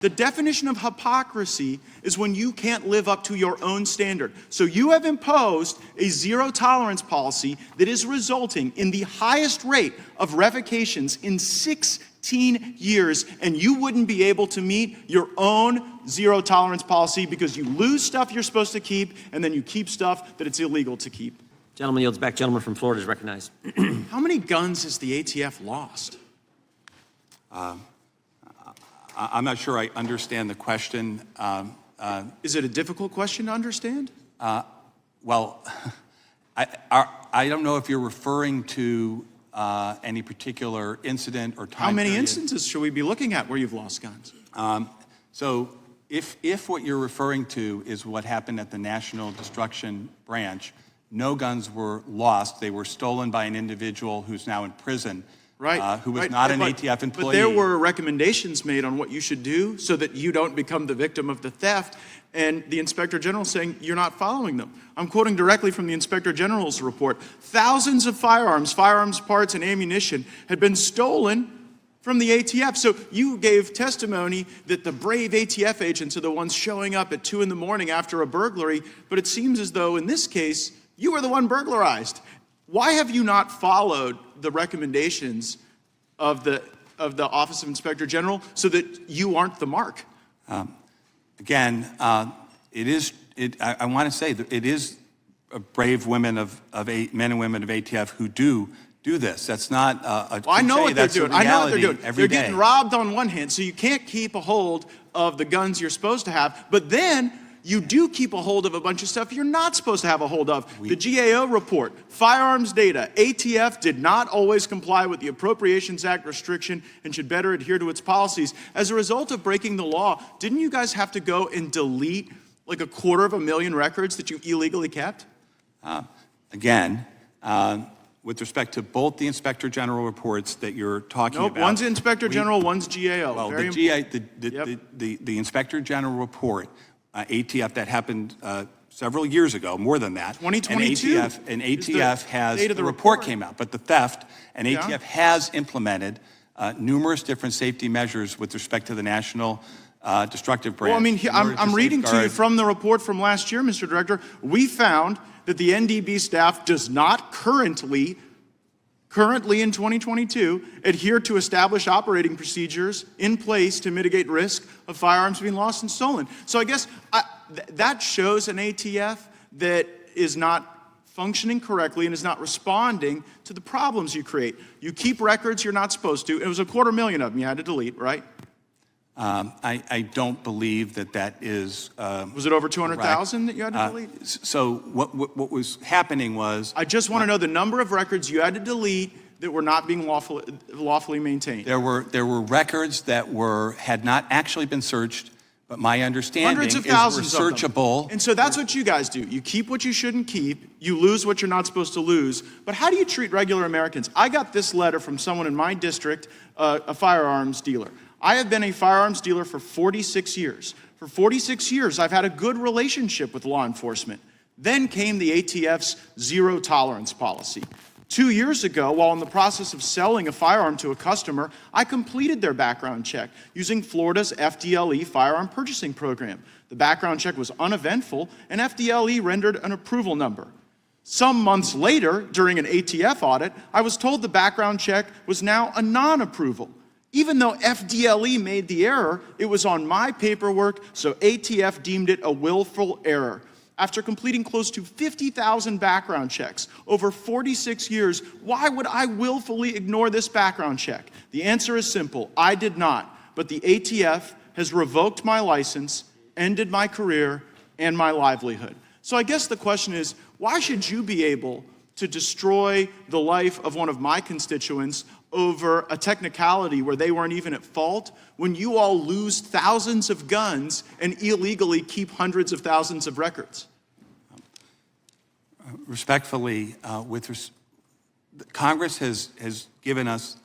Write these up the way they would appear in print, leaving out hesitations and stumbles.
The definition of hypocrisy is when you can't live up to your own standard. So you have imposed a zero tolerance policy that is resulting in the highest rate of revocations in 16 years, and you wouldn't be able to meet your own zero tolerance policy because you lose stuff you're supposed to keep, and then you keep stuff that it's illegal to keep. Gentleman yields back. Gentleman from Florida is recognized. How many guns has the ATF lost? I'm not sure I understand the question. Is it a difficult question to understand? Well, I don't know if you're referring to any particular incident or time How many period. instances should we be looking at where you've lost guns? So if what you're referring to is what happened at the National Destruction Branch, no guns were lost. They were stolen by an individual who's now in prison. Right. Who was not an ATF employee. But there were recommendations made on what you should do so that you don't become the victim of the theft, and the Inspector General saying you're not following them. I'm quoting directly from the Inspector General's report. Thousands of firearms parts, and ammunition had been stolen from the ATF. So you gave testimony that the brave ATF agents are the ones showing up at 2 in the morning after a burglary, but it seems as though in this case, you were the one burglarized. Why have you not followed the recommendations of the Office of Inspector General so that you aren't the mark? Again, I want to say that it is brave women men and women of ATF who do this. That's not a Well, I know what they're that's doing. a I know what they're reality doing. every They're getting robbed on one hand, so you can't keep a hold of the guns you're supposed to have. But then you do keep a hold of a bunch of stuff you're not supposed to have a hold of. The GAO report, firearms data, ATF did not always comply with the Appropriations Act restriction and should better adhere to its policies. As a result of breaking the law, didn't you guys have to go and delete like 250,000 records that you illegally kept? Again, with respect to both the Inspector General reports that you're talking about. One's Inspector General, one's GAO. Well, the Inspector General report, ATF, that happened several years ago, more than that. 2022. And ATF has, the report came out, but the theft, and ATF has implemented numerous different safety measures with respect to the National Destructive Branch. Well, I mean, I'm reading to you from the report from last year, Mr. Director. We found that the NDB staff does not currently in 2022, adhere to established operating procedures in place to mitigate risk of firearms being lost and stolen. So I guess that shows an ATF that is not functioning correctly and is not responding to the problems you create. You keep records you're not supposed to. It was 250,000 of them you had to delete, right? I don't believe that is. Was it over 200,000 that you had to delete? So what was happening was. I just want to know the number of records you had to delete that were not being lawfully maintained. There were records that had not actually been searched, but my understanding Hundreds of is thousands were of them. searchable. And so that's what you guys do. You keep what you shouldn't keep. You lose what you're not supposed to lose. But how do you treat regular Americans? I got this letter from someone in my district, a firearms dealer. I have been a firearms dealer for 46 years. For 46 years, I've had a good relationship with law enforcement. Then came the ATF's zero tolerance policy. 2 years ago, while in the process of selling a firearm to a customer, I completed their background check using Florida's FDLE firearm purchasing program. The background check was uneventful, and FDLE rendered an approval number. Some months later, during an ATF audit, I was told the background check was now a non-approval. Even though FDLE made the error, it was on my paperwork, so ATF deemed it a willful error. After completing close to 50,000 background checks over 46 years, why would I willfully ignore this background check? The answer is simple. I did not, but the ATF has revoked my license, ended my career, and my livelihood. So I guess the question is, why should you be able to destroy the life of one of my constituents over a technicality where they weren't even at fault, when you all lose thousands of guns and illegally keep hundreds of thousands of records? Respectfully, Congress has given us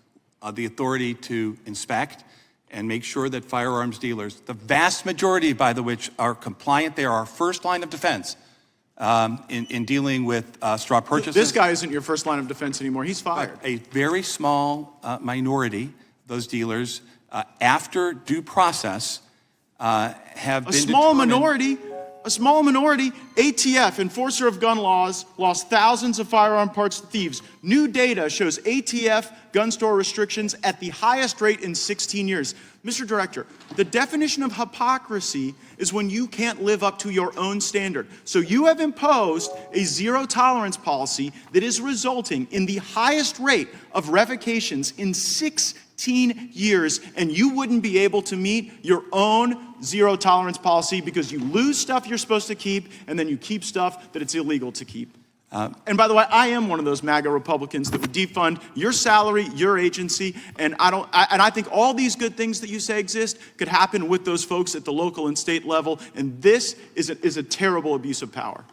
the authority to inspect and make sure that firearms dealers, the vast majority by which are compliant, they are our first line of defense in dealing with straw purchases. This guy isn't your first line of defense anymore. He's fired. A very small minority, those dealers, after due process, have A been small determined- minority, ATF, enforcer of gun laws, lost thousands of firearm parts to thieves. New data shows ATF gun store restrictions at the highest rate in 16 years. Mr. Director, the definition of hypocrisy is when you can't live up to your own standard. So you have imposed a zero tolerance policy that is resulting in the highest rate of revocations in 16 years, and you wouldn't be able to meet your own zero tolerance policy because you lose stuff you're supposed to keep, and then you keep stuff that it's illegal to keep. And by the way, I am one of those MAGA Republicans that would defund your salary, your agency, and I think all these good things that you say exist could happen with those folks at the local and state level, and this is a terrible abuse of power.